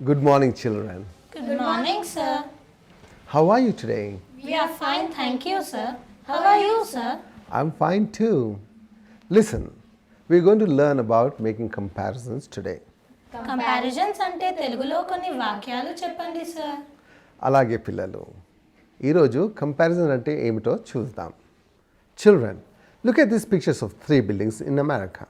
Good morning, children. Good morning, sir. How are you today? We are fine, thank you, sir. How are you, sir? I'm fine too. Listen, we're going to learn about making comparisons today. Comparisons అంటే తెలుగులో కొన్ని వాక్యాలు చెప్పండి, sir. అలాగే పిల్లలు, ఈరోజు comparison అంటే ఏమిటో చూద్దాం. Children, look at these pictures of 3 buildings in America.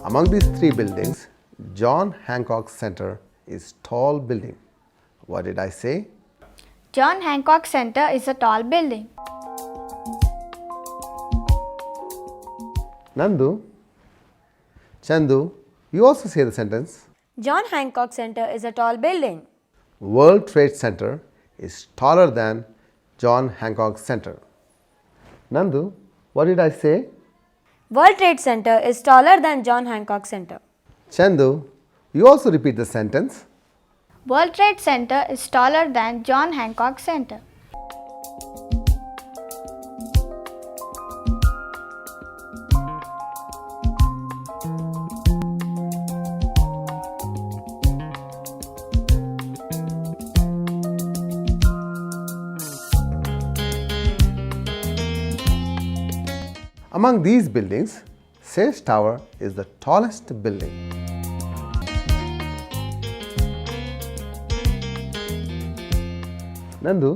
Among these 3 buildings, John Hancock Center is tall building. What did I say? John Hancock Center is a tall building. Nandu, Chandu, you also say the sentence. John Hancock Center is a tall building. World Trade Center is taller than John Hancock Center. Nandu, what did I say? World Trade Center is taller than John Hancock Center. Chandu, you also repeat the sentence. World Trade Center is taller than John Hancock Center. Among these buildings, Siet Tower is the tallest building. Nandu,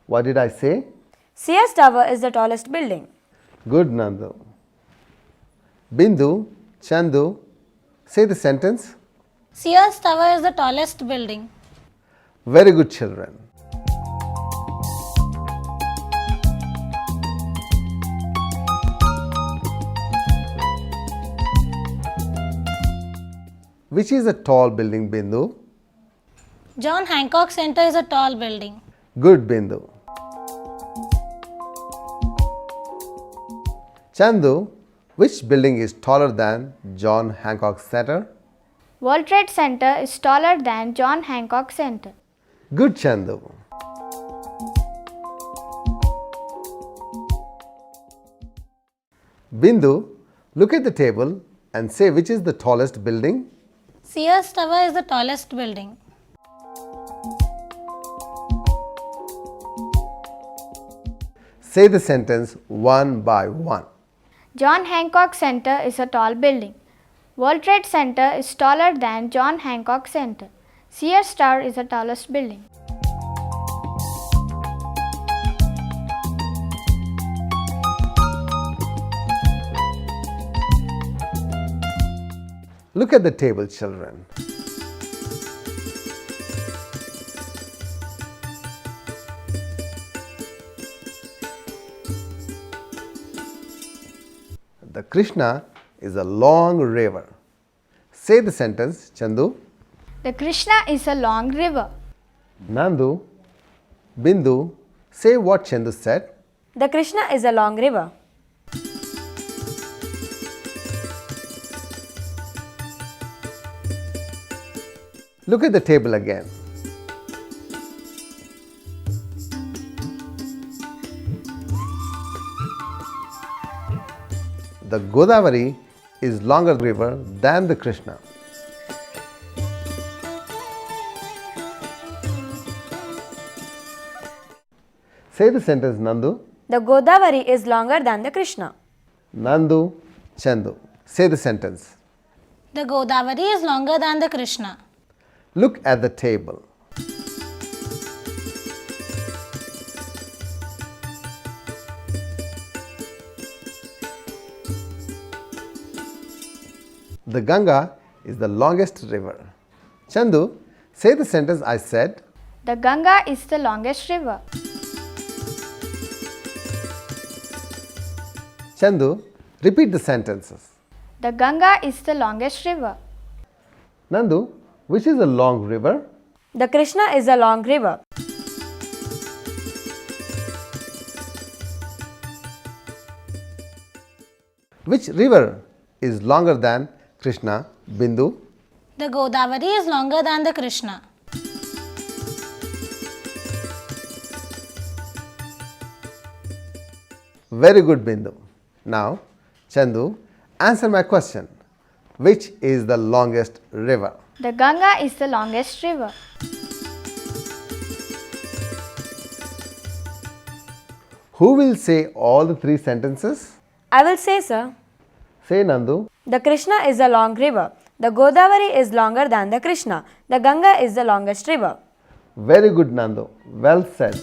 what did I say? Siet Tower is the tallest building. Good, Nandu. Bindu, Chandu, say the sentence. Sears Tower is the tallest building. Very good, children. Which is a tall building, Bindu? John Hancock Center is a tall building. Good, Bindu. Chandu, which building is taller than John Hancock Center? World Trade Center is taller than John Hancock Center. Good, Chandu. Bindu, look at the table and say which is the tallest building. Sears Tower is the tallest building. Say the sentence one by one. John Hancock Center is a tall building. World Trade Center is taller than John Hancock Center. Sears Tower is the tallest building. Look at the table, children. The Krishna is a long river. Say the sentence, Chandu. The Krishna is a long river. Nandu, Bindu, say what Chandu said. The Krishna is a long river. Look at the table again. The Godavari is longer river than the Krishna. Say the sentence, Nandu. The Godavari is longer than the Krishna. Nandu, Chandu. Say the sentence. The Godavari is longer than the Krishna. Look at the table. The Ganga is the longest river. Chandu, say the sentence I said. The Ganga is the longest river. Chandu, repeat the sentences. The Ganga is the longest river. Nandu, which is a long river? The Krishna is a long river. Which river is longer than Krishna, Bindu? The Godavari is longer than the Krishna. Very good, Bindu. Now, Chandu, answer my question. Which is the longest river? The Ganga is the longest river. Who will say all the three sentences? I will say, sir. Say, Nandu. The Krishna is a long river. The Godavari is longer than the Krishna. The Ganga is the longest river. Very good, Nandu. Well said.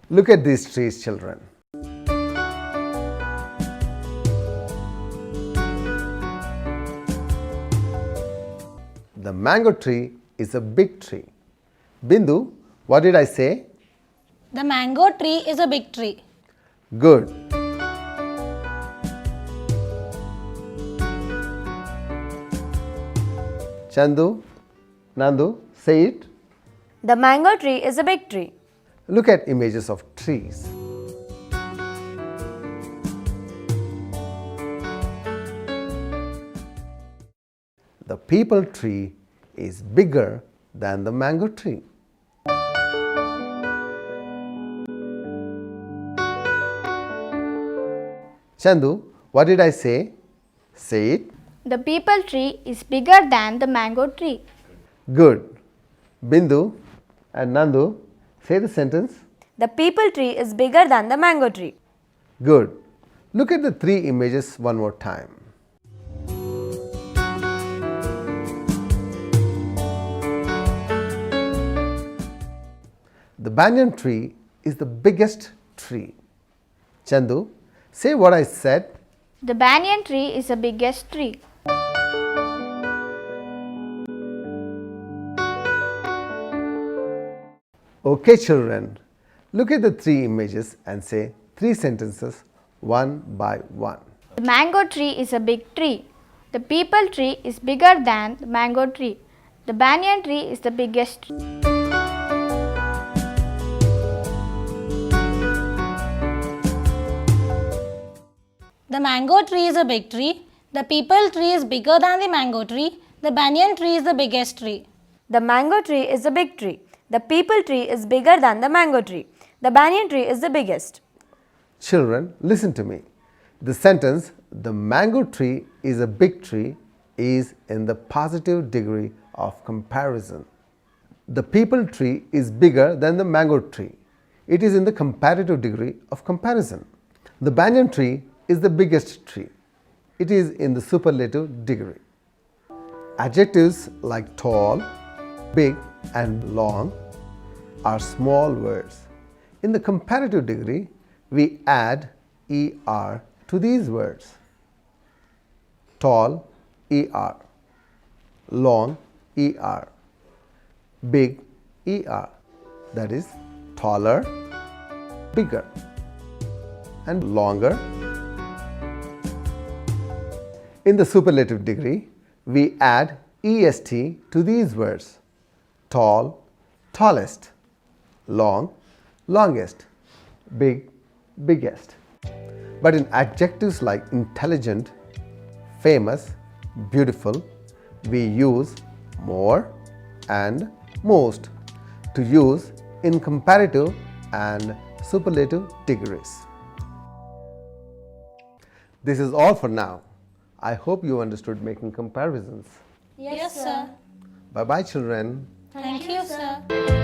Look at these trees, children. The mango tree is a big tree. Bindu, what did I say? The mango tree is a big tree. Good. Chandu, Nandu, say it. The mango tree is a big tree. Look at images of trees. The peepal tree is bigger than the mango tree. Chandu, what did I say? Say it. The peepal tree is bigger than the mango tree. Good. Bindu and Nandu, say the sentence. The peepal tree is bigger than the mango tree. Good. Look at the three images one more time. The banyan tree is the biggest tree. Chandu, say what I said. The banyan tree is the biggest tree. Okay, children, look at the three images and say three sentences one by one. The mango tree is a big tree. The peepal tree is bigger than the mango tree. The banyan tree is the biggest tree. The mango tree is a big tree. The peepal tree is bigger than the mango tree. The banyan tree is the biggest tree. The mango tree is a big tree. The peepal tree is bigger than the mango tree. The banyan tree is the biggest. Children, listen to me. The sentence, the mango tree is a big tree, is in the positive degree of comparison. The peepal tree is bigger than the mango tree. It is in the comparative degree of comparison. The banyan tree is the biggest tree. It is in the superlative degree. Adjectives like tall, big, and long are small words. In the comparative degree, we add er to these words. Tall, er. Long, er. Big, er. That is taller, bigger, and longer. In the superlative degree, we add est to these words. Tall, tallest. Long, longest. Big, biggest. But in adjectives like intelligent, famous, beautiful, we use more and most to use in comparative and superlative degrees. This is all for now. I hope you understood making comparisons. Yes, sir. Bye bye, children. Thank you, sir.